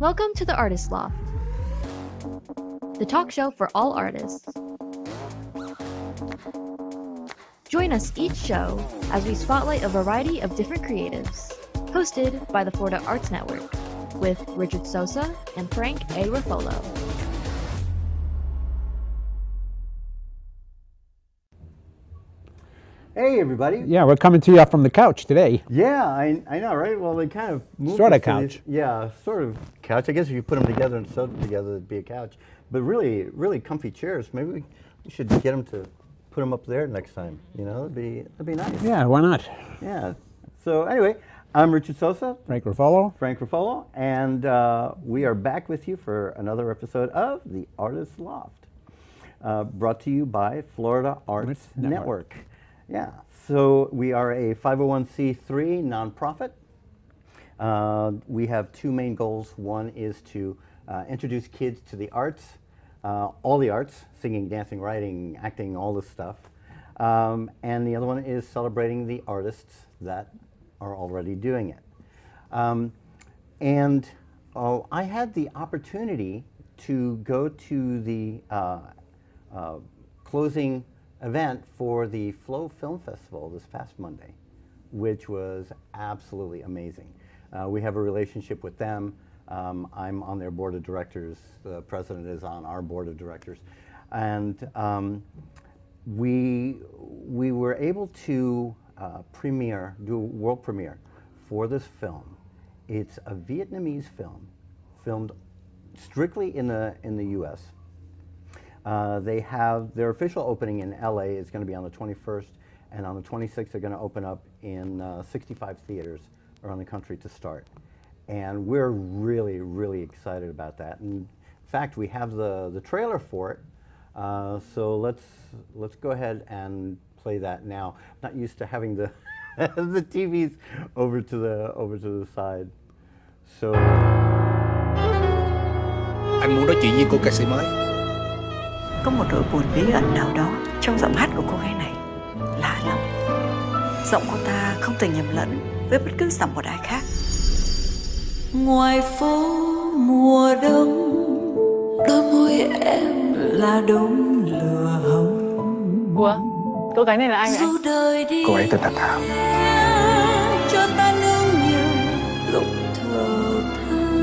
Welcome to the Artist Loft, the talk show for all artists. Join us each show as we spotlight a variety of different creatives, hosted by the Florida Arts Network, with Richard Sosa and Frank A. Ruffolo. Hey, everybody. Yeah, we're coming to you from the couch today. Yeah, I know, right? Well, they kind of moved Sort of us to couch. these- yeah, sort of couch. I guess if you put them together and sewed them together, it'd be a couch. But really, really comfy chairs. Maybe we should get them to put them up there next time. You know, that'd be nice. Yeah, why not? Yeah. So anyway, I'm Richard Sosa. Frank Ruffolo. Frank Ruffolo, and we are back with you for another episode of The Artist Loft, brought to you by Florida Arts Network. Yeah, so we are a 501c3 nonprofit. We have two main goals. One is to introduce kids to the arts, all the arts, singing, dancing, writing, acting, all this stuff. And the other one is celebrating the artists that are already doing it. I had the opportunity to go to the closing event for the Flow Film Festival this past Monday, which was absolutely amazing. We have a relationship with them. I'm on their board of directors. The president is on our board of directors. And we were able to do a world premiere for this film. It's a Vietnamese film, filmed strictly in the U.S. They have their official opening in LA is going to be on the 21st, and on the 26th they're going to open up in 65 theaters around the country to start. And we're really, really excited about that. And in fact, we have the trailer for it. So let's go ahead and play that now. I'm not used to having the the TVs over to the side. So anh muốn nói chuyện với cô ca sĩ mới. Có một nỗi buồn bí ẩn nào đó trong giọng hát của cô gái này. Lạ lắm. Giọng cô ta không thể nhầm lẫn với bất cứ giọng một ai khác. Ngoài phố mùa đông, đôi môi em là đốm lửa hồng. Ủa? Cô gái này là ai vậy? Dù đời đi Cô ấy tên là Thảo. cho ta nương nhờ lúc thở than.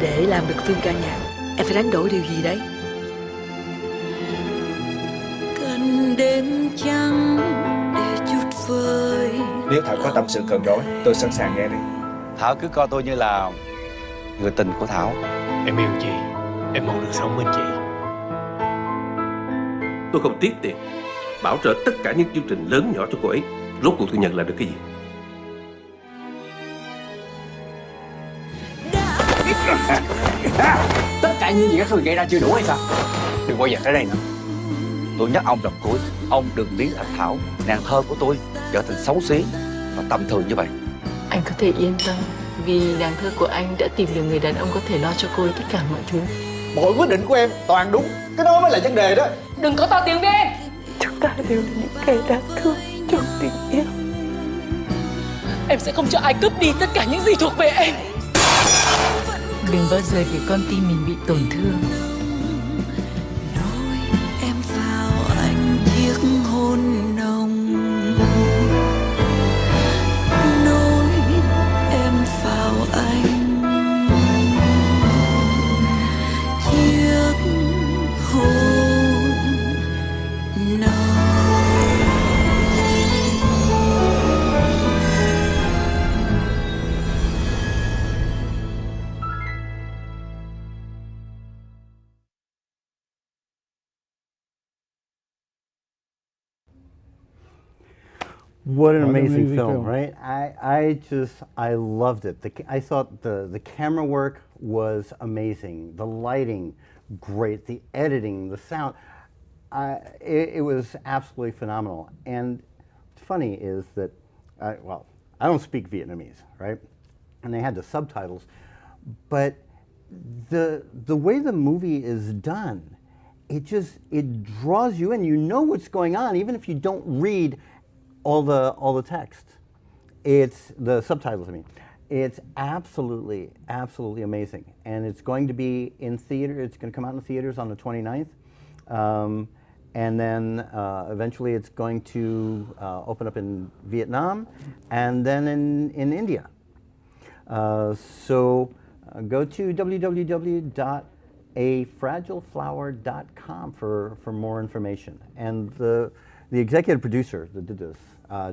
Để làm được phim ca nhạc, em phải đánh đổi điều gì đấy? Cần đêm trắng để chút vơi. Nếu Thảo có tâm sự cần nói, tôi sẵn sàng nghe đi. Thảo cứ coi tôi như là người tình của Thảo. Em yêu chị, em mong được sống bên chị. Tôi không tiếc tiền bảo trợ tất cả những chương trình lớn nhỏ cho cô ấy. Rốt cuộc tôi nhận lại được cái gì? Tất cả những gì các người gây ra chưa đủ hay sao? Đừng bao giờ tới đây nữa. Tôi nhắc ông lần cuối, ông đừng biến thành Thảo, nàng thơ của tôi, trở thành xấu xí và tầm thường như vậy. Anh có thể yên tâm, vì nàng thơ của anh đã tìm được người đàn ông có thể lo cho cô ấy tất cả mọi thứ. Mọi quyết định của em toàn đúng, cái đó mới là vấn đề đó. Đừng có to tiếng với em. Chúng ta đều là những kẻ đáng thương trong tình yêu. Em sẽ không cho ai cướp đi tất cả những gì thuộc về em. Đừng bao giờ để con tim mình bị tổn thương. Nói em vào anh chiếc hôn nồng. Nói em vào anh chiếc hôn nồng. what an amazing film, right? I loved it. I thought the camera work was amazing. The lighting, great. The editing, the sound, it was absolutely phenomenal. And what's funny is that, I don't speak Vietnamese, right? And they had the subtitles, but the way the movie is done, it draws you in. You know what's going on, even if you don't read all the text. It's the subtitles. I mean, it's absolutely amazing, and it's going to be in theater. It's going to come out in theaters on the 29th, and then eventually it's going to open up in Vietnam, and then in India. So go to www.afragileflower.com for more information. And the executive producer that did this,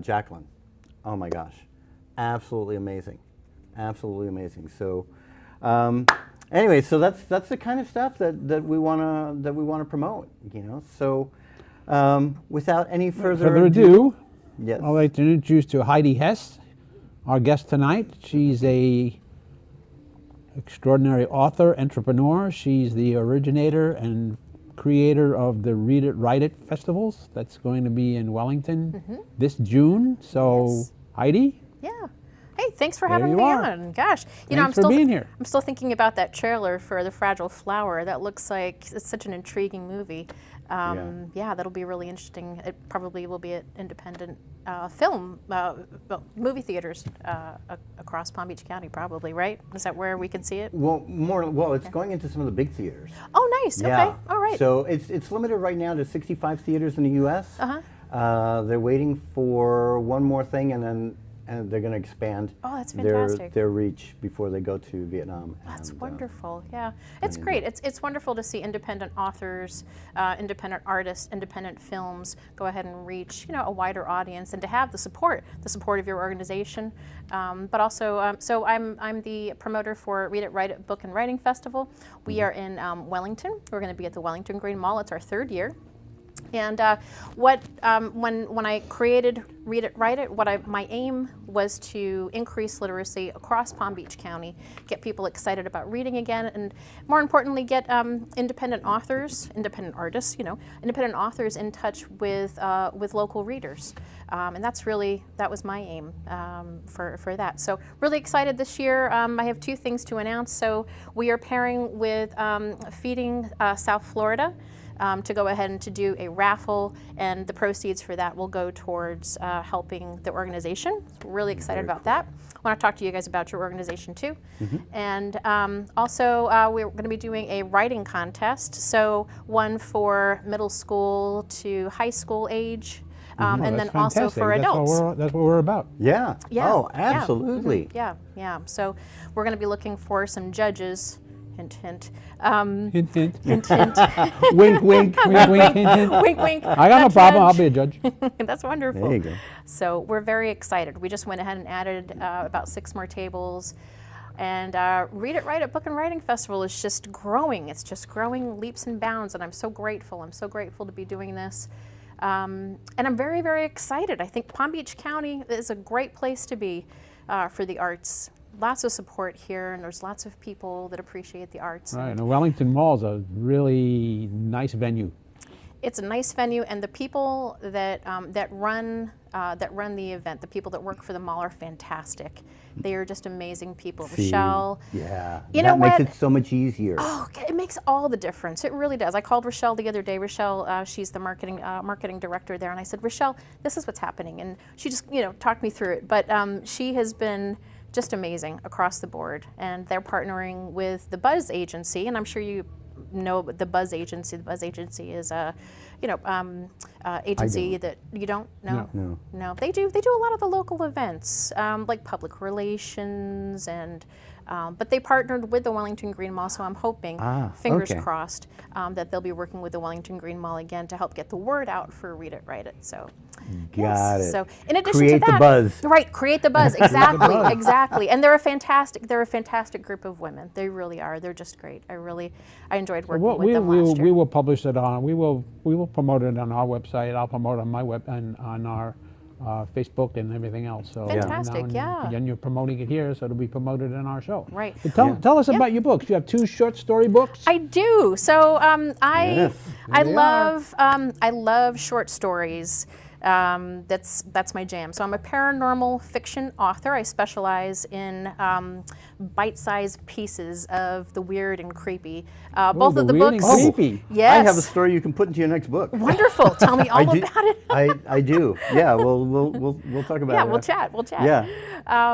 Jacqueline, oh my gosh, absolutely amazing. Absolutely amazing. So, anyway, so that's the kind of stuff that we wanna promote. You know. So, without any further ado, yes, I'd like to introduce to Heidi Hess, our guest tonight. She's a extraordinary author, entrepreneur. She's the originator and creator of the Read It, Write It festivals. That's going to be in Wellington this June. So, yes. Heidi. Yeah. Hey, thanks for having me on. Gosh, you know, I'm still thinking about that trailer for The Fragile Flower. That looks like it's such an intriguing movie. Yeah, that'll be really interesting. It probably will be an independent film, movie theaters across Palm Beach County, probably, right? Is that where we can see it? Well, it's going into some of the big theaters. Oh, nice. Yeah. Okay. All right. So it's limited right now to 65 theaters in the U.S. They're waiting for one more thing, and they're going to expand their reach before they go to Vietnam. That's wonderful. Yeah, it's great. It's wonderful to see independent authors, independent artists, independent films go ahead and reach a wider audience, and to have the support of your organization. But also, so I'm the promoter for Read It, Write It Book and Writing Festival. We are in Wellington. We're going to be at the Wellington Green Mall. It's our 3rd year. And when I created Read It, Write It, my aim was to increase literacy across Palm Beach County, get people excited about reading again, and more importantly, get independent authors, independent artists, independent authors in touch with local readers. And that was my aim for that. So really excited this year. I have 2 things to announce. So we are pairing with Feeding South Florida. To go ahead and to do a raffle, and the proceeds for that will go towards helping the organization. So we're really excited about that. I want to talk to you guys about your organization too. And also we're going to be doing a writing contest, so one for middle school to high school age. And then fantastic. Also for adults. That's what we're about. Yeah. Yeah. Oh, absolutely. Yeah. So we're going to be looking for some judges. Hint, hint. Hint, hint. Hint, hint. Wink, wink. Wink, wink. Hint, hint. Wink, wink. I got no problem. I'll be a judge. That's wonderful. There you go. So we're very excited. We just went ahead and added about 6 more tables. And Read It, Write It Book and Writing Festival is just growing. It's just growing leaps and bounds, and I'm so grateful. I'm so grateful to be doing this. And I'm very, very excited. I think Palm Beach County is a great place to be for the arts. Lots of support here, and there's lots of people that appreciate the arts. Right, and the Wellington Mall is a really nice venue. It's a nice venue, and the people that run the event, the people that work for the mall, are fantastic. They are just amazing people. Rochelle. Yeah. You know what? That makes it so much easier. Oh, it makes all the difference. It really does. I called Rochelle the other day. Rochelle, she's the marketing director there, and I said, Rochelle, this is what's happening, and she just talked me through it. But she has been just amazing across the board, and they're partnering with the Buzz Agency, and I'm sure you know the Buzz Agency. The Buzz Agency is a agency that you don't know. No, they do a lot of the local events, like public relations, and but they partnered with the Wellington Green Mall, so I'm hoping, fingers crossed, that they'll be working with the Wellington Green Mall again to help get the word out for Read It, Write It. So. Got it. So in addition create to that, the buzz. Right, create the buzz. Exactly, exactly. And they're a fantastic group of women. They really are. They're just great. I enjoyed working with them last year. We will publish it on. We will promote it on our website. I'll promote it on my web and on our Facebook and everything else. So fantastic, And you're promoting it here, so it'll be promoted in our show. Right. So tell us about your books. You have 2 short story books. I do. So I love short stories. That's my jam. So I'm a paranormal fiction author. I specialize in bite-sized pieces of the weird and creepy. Both of the weird books. and creepy. Yes. I have a story you can put into your next book. Wonderful. Tell me all about it. I do. Yeah. We'll talk about it. Yeah, we'll chat. We'll chat. Yeah.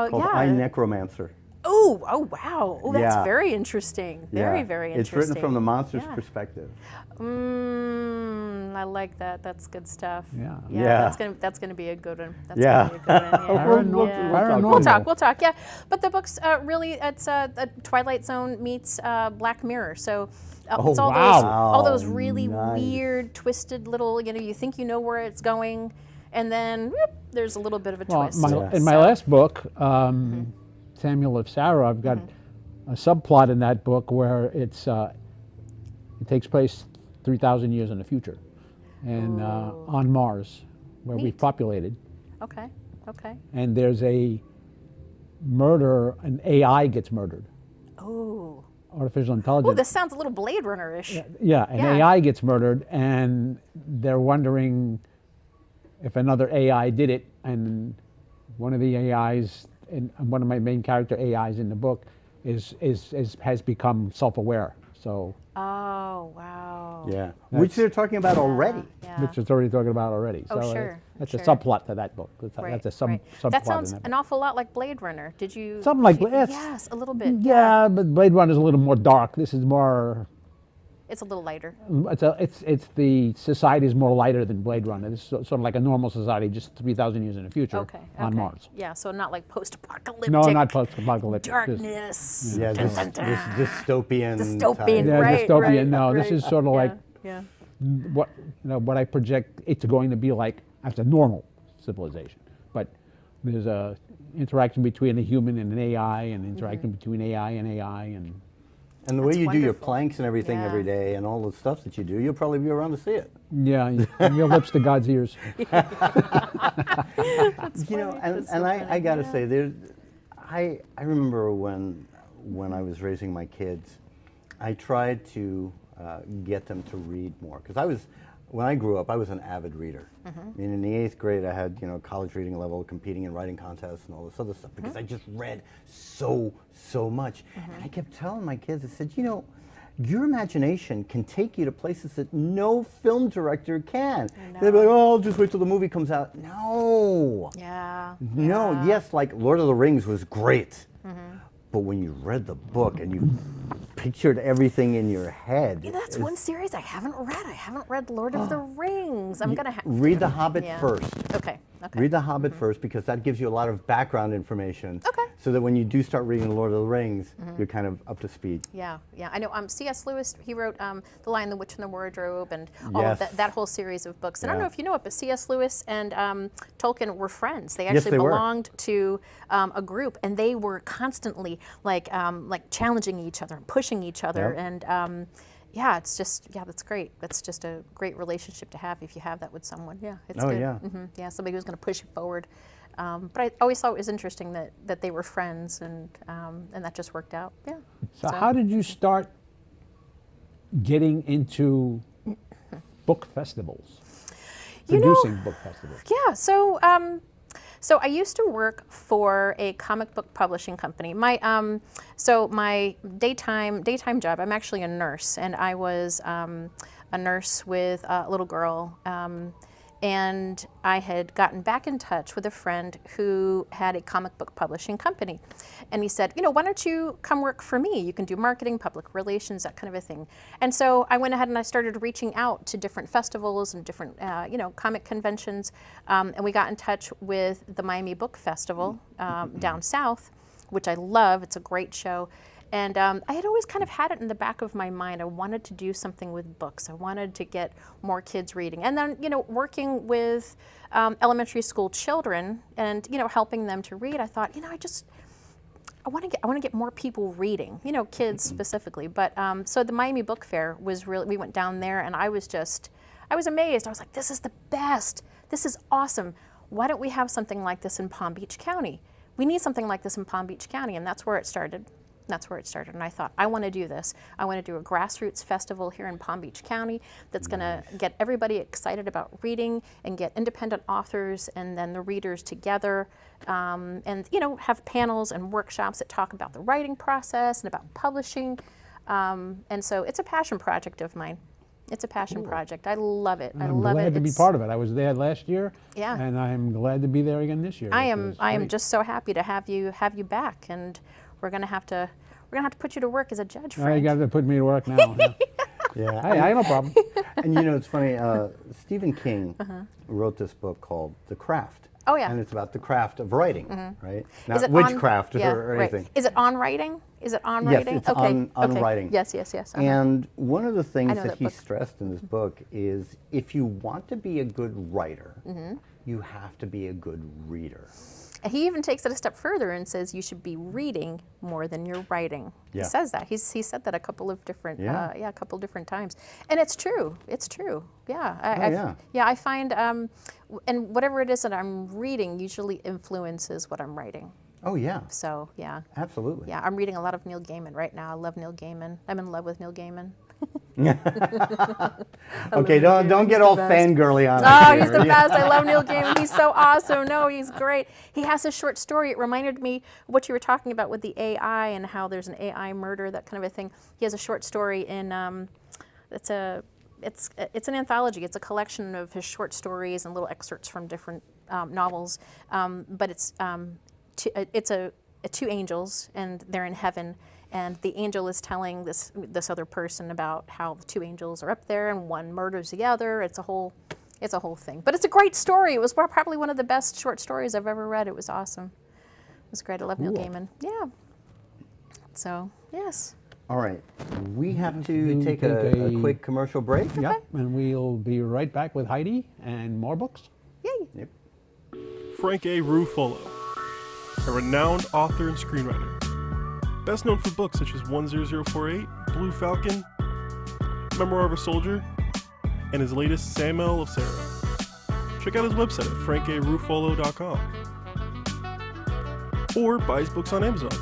Called yeah. I Necromancer. Oh wow. Oh, that's Yeah. very interesting. Very interesting. It's written from the monster's perspective. I like that. That's good stuff. Yeah. Yeah. That's gonna be a good one. That's Yeah. gonna be a good one. Yeah. We'll talk. Yeah. But the book's really it's a Twilight Zone meets Black Mirror. So it's all those really weird, twisted little. You think you know where it's going, and then whoop, there's a little bit of a twist. In my last book, Samuel of Sarah, I've got a subplot in that book where it takes place 3,000 years in the future, and on Mars, where we've populated. Okay. And there's a murder, an AI gets murdered. Oh. Artificial intelligence. Oh, this sounds a little Blade Runner-ish. Yeah, an AI gets murdered, and they're wondering if another AI did it, and one of the AIs, and one of my main character AIs in the book, has become self-aware. So. Oh wow. Yeah, which they're talking about already. Yeah. Which it's already talking about already. Oh so sure. That's a subplot to that book. That's a subplot. That sounds in that an awful lot like Blade Runner. Did you? Something like yes, a little bit. Yeah, but Blade Runner is a little more dark. This is more. It's a little lighter. It's the society is more lighter than Blade Runner. This is sort of like a normal society, just 3,000 years in the future on Mars. Yeah, so not like post-apocalyptic. No, not post-apocalyptic. Darkness. Yeah, this dystopian. Dystopian, yeah, right? Dystopian. No, right. this is sort of like yeah. what I project it's going to be like as a normal civilization. But there's a interaction between a human and an AI, and interaction between AI, and the way you do your planks and everything every day, and all the stuff that you do, you'll probably be around to see it. Yeah, your lips to God's ears. I got to say, I remember when I was raising my kids, I tried to get them to read more, because when I grew up, I was an avid reader. I mean, in the 8th grade, I had college reading level, competing in writing contests and all this other stuff, because I just read so much. And I kept telling my kids, I said, your imagination can take you to places that no film director can. They'd be like, oh, I'll just wait till the movie comes out. No. Yeah. No. Yes, like Lord of the Rings was great. But when you read the book and you pictured everything in your head. Yeah, that's one series I haven't read. I haven't read Lord of the Rings. I'm going to read The Hobbit first. Okay. Read The Hobbit first, because that gives you a lot of background information. Okay. So that when you do start reading The Lord of the Rings, you're kind of up to speed. Yeah. I know C.S. Lewis, he wrote The Lion, the Witch, and the Wardrobe, and all of that whole series of books. And I don't know if you know it, but C.S. Lewis and Tolkien were friends. They actually belonged to a group, and they were constantly like challenging each other and pushing each other. And that's great. That's just a great relationship to have if you have that with someone. Yeah, it's good. Yeah, somebody who's going to push you forward. But I always thought it was interesting that they were friends, and that just worked out. Yeah. So how did you start getting into book festivals? Producing book festivals? Yeah. So I used to work for a comic book publishing company. My daytime job, I'm actually a nurse, and I was a nurse with a little girl. And I had gotten back in touch with a friend who had a comic book publishing company. And he said, why don't you come work for me? You can do marketing, public relations, that kind of a thing. And so I went ahead and I started reaching out to different festivals and different, comic conventions. And we got in touch with the Miami Book Festival down south, which I love. It's a great show. And I had always kind of had it in the back of my mind. I wanted to do something with books. I wanted to get more kids reading. And then, working with elementary school children and, helping them to read, I thought, I want to get more people reading, kids specifically. But so the Miami Book Fair was really, we went down there, and I was amazed. I was like, this is the best. This is awesome. Why don't we have something like this in Palm Beach County? We need something like this in Palm Beach County, and that's where it started. That's where it started. And I thought, I want to do this. I want to do a grassroots festival here in Palm Beach County that's going to get everybody excited about reading and get independent authors and then the readers together, and have panels and workshops that talk about the writing process and about publishing. And so it's a passion project of mine. It's a passion project. I love it. I love it. I'm glad to be part of it. I was there last year, yeah, and I'm glad to be there again this year. I am just so happy to have you back, and we're gonna have to put you to work as a judge. Frank. You got to put me to work now. Yeah, I have no problem. And it's funny. Stephen King wrote this book called The Craft. Oh yeah, and it's about the craft of writing, right? Not witchcraft or anything. Right. Is it on writing? Is it on writing? Yes, it's on writing. Yes. And one of the things that he stressed in this book is if you want to be a good writer, you have to be a good reader. He even takes it a step further and says you should be reading more than you're writing. Yeah. He says that. He said that a couple of different a couple different times, and it's true. It's true. Yeah. I find and whatever it is that I'm reading usually influences what I'm writing. Oh yeah. So yeah. Absolutely. Yeah, I'm reading a lot of Neil Gaiman right now. I love Neil Gaiman. I'm in love with Neil Gaiman. Okay, don't get all fangirly on us. Oh, he's the best. I love Neil Gaiman. He's so awesome. No, he's great. He has a short story. It reminded me what you were talking about with the AI and how there's an AI murder, that kind of a thing. He has a short story in it's an anthology. It's a collection of his short stories and little excerpts from different novels. But it's two angels, and they're in heaven. And the angel is telling this other person about how the two angels are up there and one murders the other. It's a whole thing. But it's a great story. It was probably one of the best short stories I've ever read. It was awesome. It was great. I love Neil Gaiman. Yeah. So, yes. All right. We have to take a quick commercial break. Okay. Yep, and we'll be right back with Heidi and more books. Yay. Yep. Frank A. Ruffalo, a renowned author and screenwriter. Best known for books such as 10048, Blue Falcon, Memoir of a Soldier, and his latest Samuel of Sarah. Check out his website at frankaruffalo.com or buy his books on Amazon.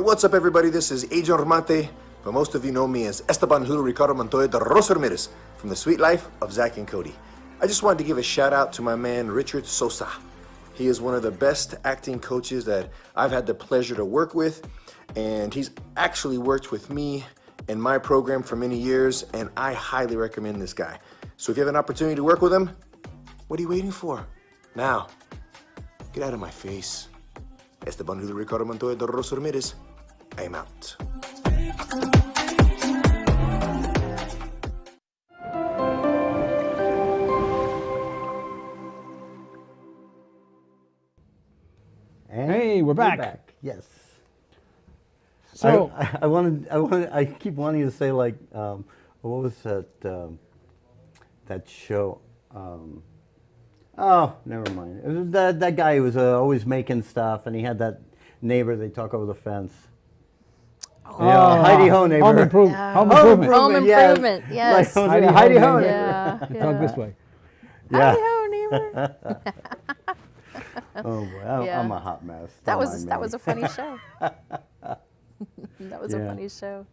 What's up, everybody? This is Agent Romante, but most of you know me as Esteban Julio Ricardo Montoya de Rosa Ramirez from The Sweet Life of Zack and Cody. I just wanted to give a shout out to my man Richard Sosa. He is one of the best acting coaches that I've had the pleasure to work with, and he's actually worked with me in my program for many years, and I highly recommend this guy. So if you have an opportunity to work with him, what are you waiting for? Now, get out of my face. Esteban Julio Ricardo Montoya de Rosa Ramirez. I'm out. And we're back. Yes. So I keep wanting to say, like, what was that show? Oh, never mind. It was that guy who was always making stuff, and he had that neighbor. They talk over the fence. Yeah, Heidi Ho neighbor. Home Improvement. Yeah. Home Improvement. Home Improvement. Yes. Like, Heidi Ho neighbor. Yeah. Talk this way. Yeah. Heidi Ho neighbor. Oh boy, I'm a hot mess. That was a funny show. That was a funny show.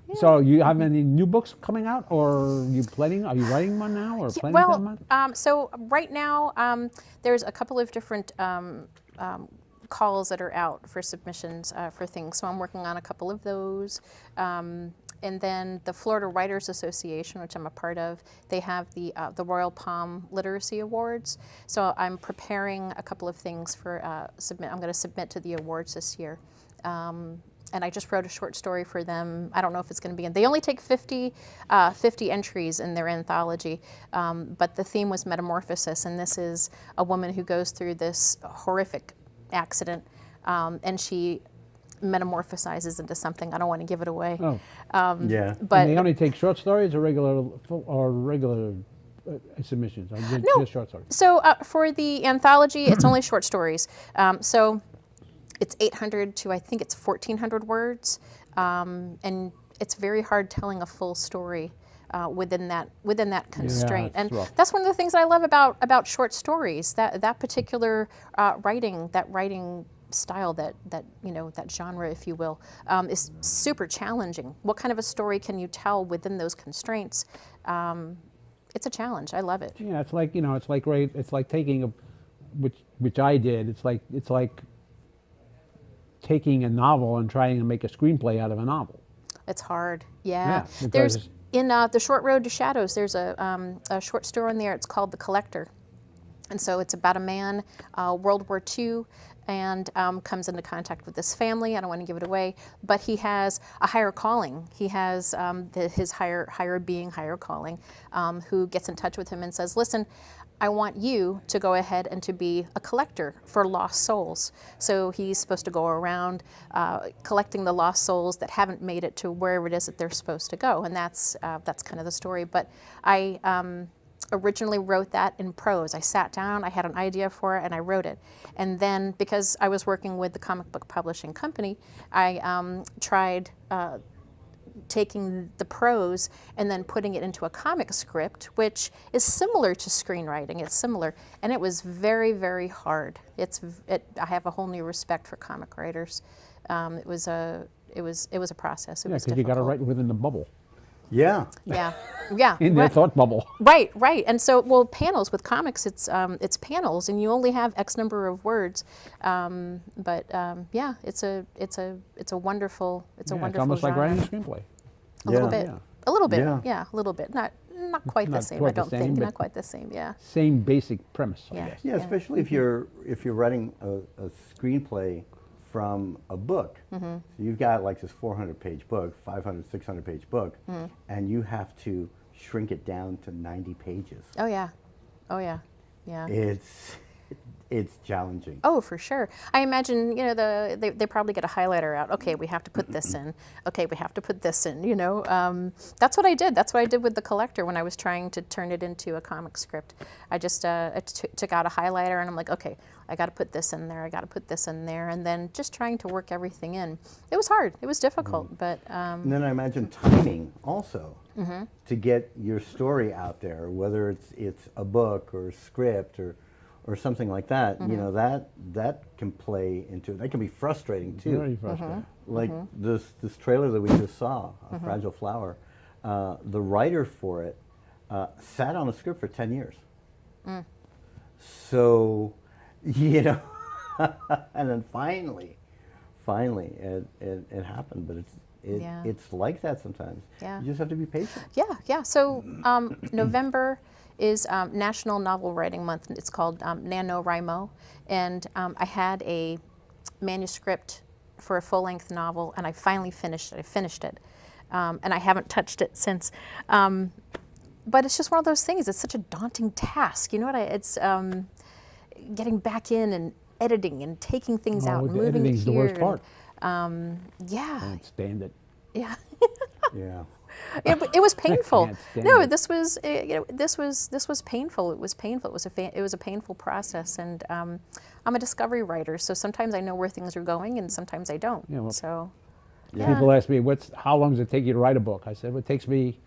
Yeah. So you have any new books coming out, or are you writing one now, or planning one? So right now, there's a couple of different calls that are out for submissions for things. So I'm working on a couple of those. And then the Florida Writers Association, which I'm a part of, they have the Royal Palm Literacy Awards. So I'm preparing a couple of things for submit. I'm going to submit to the awards this year. And I just wrote a short story for them. I don't know if it's going to be in. They only take 50 entries in their anthology, but the theme was metamorphosis, and this is a woman who goes through this horrific accident, and she metamorphosizes into something. I don't want to give it away. Oh. Yeah. But and they only take short stories or regular submissions? Or No. just short stories? So for the anthology, it's only short stories. So it's 800 to I think it's 1,400 words, and it's very hard telling a full story within that constraint. Yeah, and rough. that's one of the things I love about short stories. That particular writing style, that genre, if you will, is super challenging. What kind of a story can you tell within those constraints? It's a challenge. I love it. Yeah, it's like it's like taking which I did. It's like taking a novel and trying to make a screenplay out of a novel. It's hard. Yeah. Yeah, There's in The Short Road to Shadows. There's a short story in there. It's called The Collector, and so it's about a man, World War II, and comes into contact with this family. I don't want to give it away, but he has a higher calling. He has his higher being, higher calling, who gets in touch with him and says, "Listen, I want you to go ahead and to be a collector for lost souls." So he's supposed to go around collecting the lost souls that haven't made it to wherever it is that they're supposed to go, and that's kind of the story. But I originally wrote that in prose. I sat down, I had an idea for it, and I wrote it. And then, because I was working with the comic book publishing company, I tried taking the prose and then putting it into a comic script, which is similar to screenwriting. It's similar, and it was very, very hard. I have a whole new respect for comic writers. It was a process. It was because you got to write within the bubble. Yeah. Yeah. Yeah. In their thought bubble. Right. Right. And so, well, panels with comics, it's panels, and you only have X number of words. Yeah, it's a wonderful. It's a wonderful. It's almost genre. like writing a screenplay. A little bit. Yeah. A little bit. Yeah. Yeah. A little bit. Not quite the same. I don't think. Not quite the same. Yeah. Same basic premise. Yeah. I guess. Yeah, especially if you're writing a screenplay from a book. Mm-hmm. So you've got like this 400-page book, 500, 600-page book, and you have to shrink it down to 90 pages. Oh yeah. Oh yeah. Yeah. It's challenging. Oh, for sure. I imagine, they probably get a highlighter out. Okay, we have to put this in. Okay, we have to put this in, That's what I did. That's what I did with The Collector when I was trying to turn it into a comic script. I just took out a highlighter, and I'm like, okay, I got to put this in there. I got to put this in there. And then just trying to work everything in. It was hard. It was difficult, but... And then I imagine timing also to get your story out there, whether it's a book or a script or something like that, that can play into it. That can be frustrating too. Very frustrating. Like this trailer that we just saw, Fragile Flower, the writer for it sat on a script for 10 years. So, and then finally it happened, but it's like that sometimes. Yeah. You just have to be patient. Yeah. So November is National Novel Writing Month. It's called NaNoWriMo, and I had a manuscript for a full-length novel, and I finally finished it. I finished it, and I haven't touched it since. But it's just one of those things. It's such a daunting task. You know what? It's getting back in and editing and taking things out and moving it here. Editing's the worst part. Yeah. I can't stand it. Yeah. Yeah. It was painful. No, it. this was painful. It was painful. It was a painful process, and I'm a discovery writer, so sometimes I know where things are going, and sometimes I don't. Yeah, well, so, people ask me, how long does it take you to write a book? I said, well, it takes me,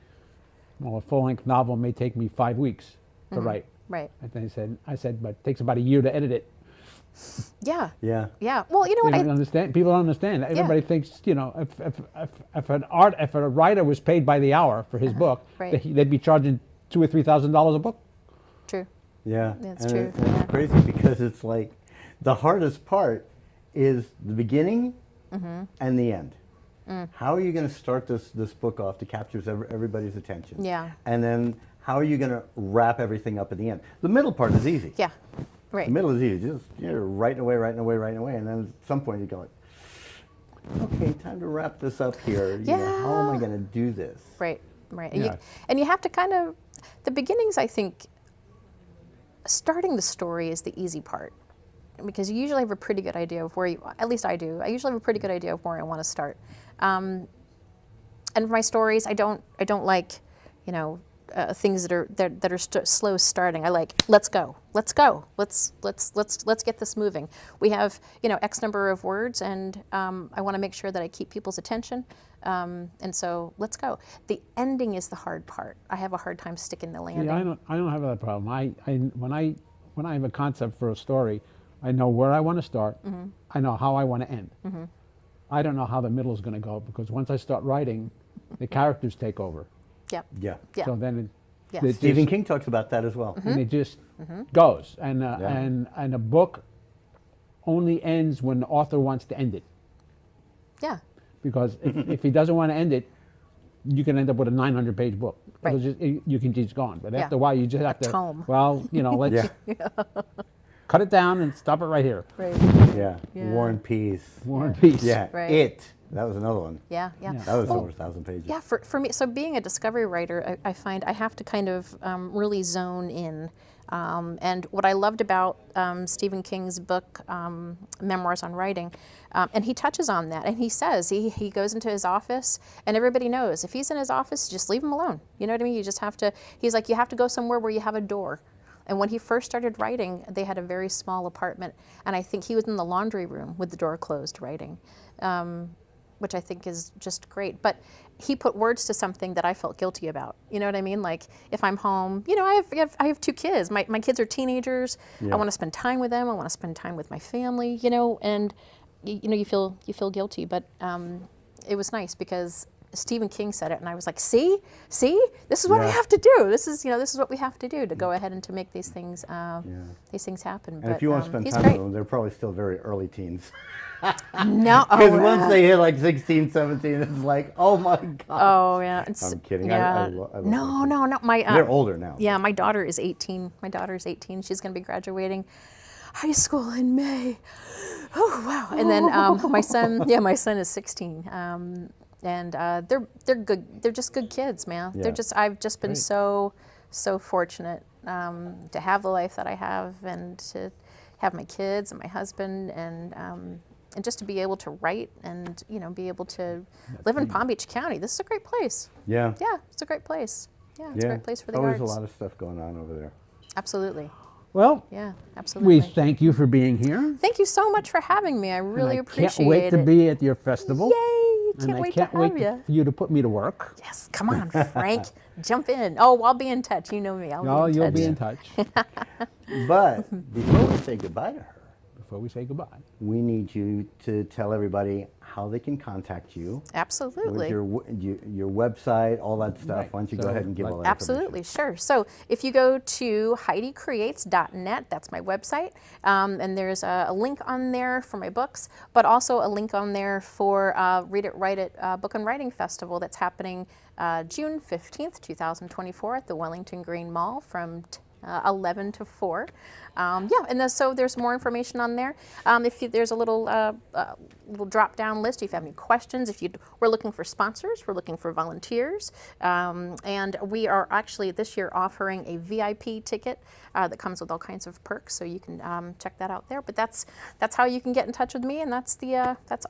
a full-length novel may take me 5 weeks to write. Right. And I said, but it takes about a year to edit it. Yeah. Yeah. Yeah. Well, you know what? People don't understand. Everybody thinks, if a writer was paid by the hour for his book, right. they'd be charging $2,000 or $3,000 a book. True. Yeah. That's true. It's crazy because it's like the hardest part is the beginning and the end. How are you going to start this book off to capture everybody's attention? Yeah. And then how are you going to wrap everything up at the end? The middle part is easy. Yeah. Right. The middle is easy. Just writing away, and then at some point you go like, okay, time to wrap this up here. Yeah. How am I going to do this? Right. Yeah. And you have to kind of, the beginnings, I think, starting the story is the easy part, because you usually have a pretty good idea of where at least I do. I usually have a pretty good idea of where I want to start. And for my stories, I don't like, things that are slow starting. I like, let's go, let's get this moving. We have X number of words, and I want to make sure that I keep people's attention. And so let's go. The ending is the hard part. I have a hard time sticking the landing. Yeah, I don't have that problem. When I have a concept for a story, I know where I want to start. I know how I want to end. I don't know how the middle is going to go, because once I start writing, the characters take over. Yep. Yeah. So then Stephen King talks about that as well. And it just goes. And a book only ends when the author wants to end it. Yeah. Because if he doesn't want to end it, you can end up with a 900-page book. Right. You can keep going. But after a while, you just have to, tome. well, let's cut it down and stop it right here. Right. Yeah. War and Peace. War and Peace. Yeah. Right. That was another one. Yeah. That was over 1,000 pages. Yeah, for me, so being a discovery writer, I find I have to kind of really zone in. And what I loved about Stephen King's book, Memoirs on Writing, and he touches on that, and he says he goes into his office, and everybody knows if he's in his office, just leave him alone. You know what I mean? You just have to, he's like, you have to go somewhere where you have a door. And when he first started writing, they had a very small apartment, and I think he was in the laundry room with the door closed writing. Which I think is just great. But he put words to something that I felt guilty about. You know what I mean? Like, if I'm home, I have 2 kids. My kids are teenagers. I want to spend time with them. I want to spend time with my family, and you feel guilty. But it was nice because Stephen King said it, and I was like, see, this is what I have to do. This is what we have to do to go ahead and to make these things happen. And but, if you want to spend time great. with them, they're probably still very early teens. No, because once they hit like 16, 17, it's like, oh my god. Oh yeah, I'm kidding. Yeah. I love no. They're older now. Yeah, my daughter is 18. She's going to be graduating high school in May. Oh wow! And then my son is 16. And they're good. They're just good kids, man. Yeah. I've just been so fortunate to have the life that I have, and to have my kids and my husband, and just to be able to write, and be able to live in Palm Beach County. This is a great place. Yeah. Yeah, it's a great place. Yeah, it's a great place for the always arts. a lot of stuff going on over there. Absolutely. Well, yeah, absolutely. We thank you for being here. Thank you so much for having me. I really appreciate it. Can't wait to be at your festival. Yay! And Can't wait to have you. For you to put me to work. Yes, come on, Frank. Jump in. Oh, I'll be in touch. You know me. You'll be in touch. But before we say goodbye to her, we need you to tell everybody how they can contact you. Absolutely. Your website, all that stuff. Right. Why don't you go ahead and give all that Absolutely, sure. So if you go to HeidiCreates.net, that's my website, and there's a link on there for my books, but also a link on there for Read It, Write It Book and Writing Festival that's happening June 15th, 2024 at the Wellington Green Mall from 11 to 4. And so there's more information on there. There's a little drop-down list if you have any questions. We're looking for sponsors, we're looking for volunteers, and we are actually this year offering a VIP ticket that comes with all kinds of perks. So you can check that out there. But that's how you can get in touch with me, and that's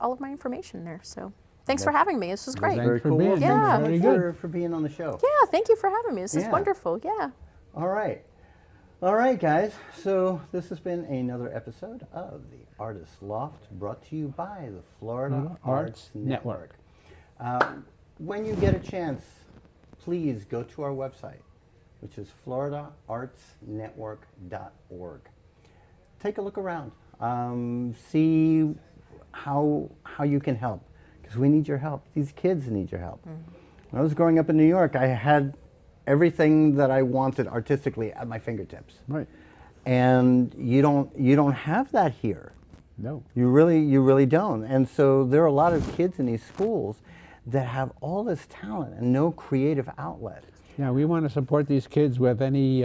all of my information there. So. Thanks for having me. This was great. Very cool. Yeah. Thanks for being on the show. Yeah, thank you for having me. This is wonderful. Yeah. All right, guys. So this has been another episode of the Artist Loft, brought to you by the Florida Arts Network. When you get a chance, please go to our website, which is floridaartsnetwork.org. Take a look around. See how you can help, because we need your help. These kids need your help. When I was growing up in New York, I had everything that I wanted artistically at my fingertips. Right. And you don't have that here. No. You really don't. And so there are a lot of kids in these schools that have all this talent and no creative outlet. Yeah, we want to support these kids with any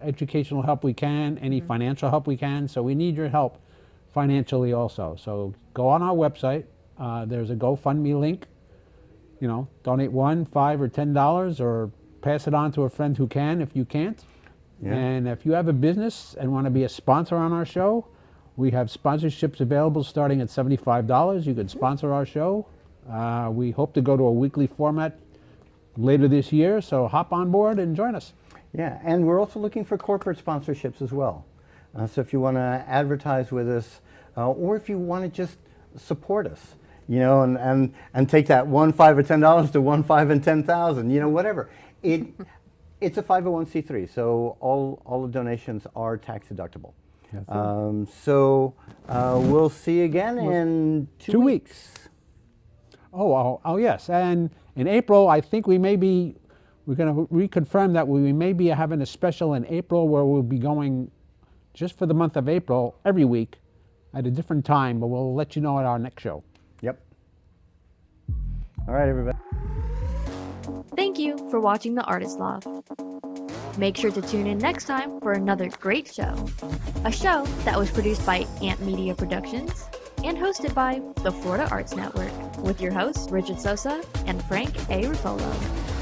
educational help we can, any financial help we can. So we need your help financially also. So go on our website. There's a GoFundMe link. Donate $1, $5, or $10, or pass it on to a friend who can if you can't. Yeah. And if you have a business and want to be a sponsor on our show, we have sponsorships available starting at $75. You can sponsor our show. We hope to go to a weekly format later this year, so hop on board and join us. Yeah, and we're also looking for corporate sponsorships as well. So if you want to advertise with us, or if you want to just support us, you know, and take that $1, $5, or $10 to $1, $5, and 10,000, you know, whatever. It's a 501c3, so all the donations are tax deductible. So we'll see you again in 2 weeks. Oh, yes, and in April, I think we're going to reconfirm that we may be having a special in April where we'll be going just for the month of April every week at a different time, but we'll let you know at our next show. Yep. All right, everybody. Thank you for watching The Artist Loft. Make sure to tune in next time for another great show. A show that was produced by Ant Media Productions and hosted by the Florida Arts Network with your hosts Richard Sosa and Frank A. Ruffolo.